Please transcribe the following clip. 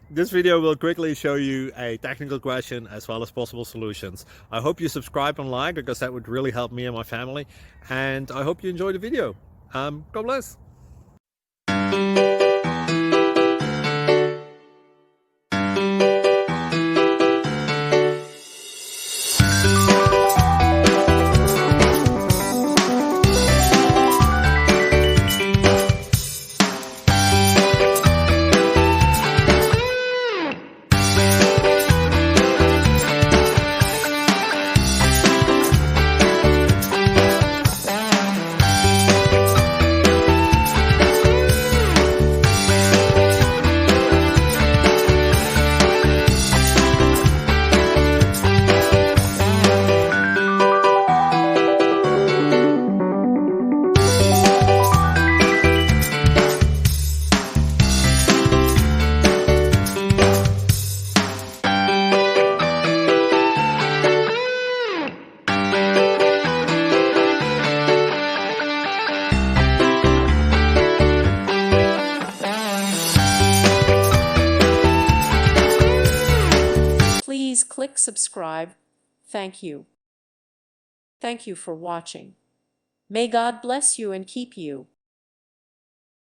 This video will quickly show you a technical question as well as possible solutions. I hope you subscribe and like, because that would really help me and my family. And I hope you enjoy the video. God bless. Please click subscribe. Thank you. Thank you for watching. May God bless you and keep you.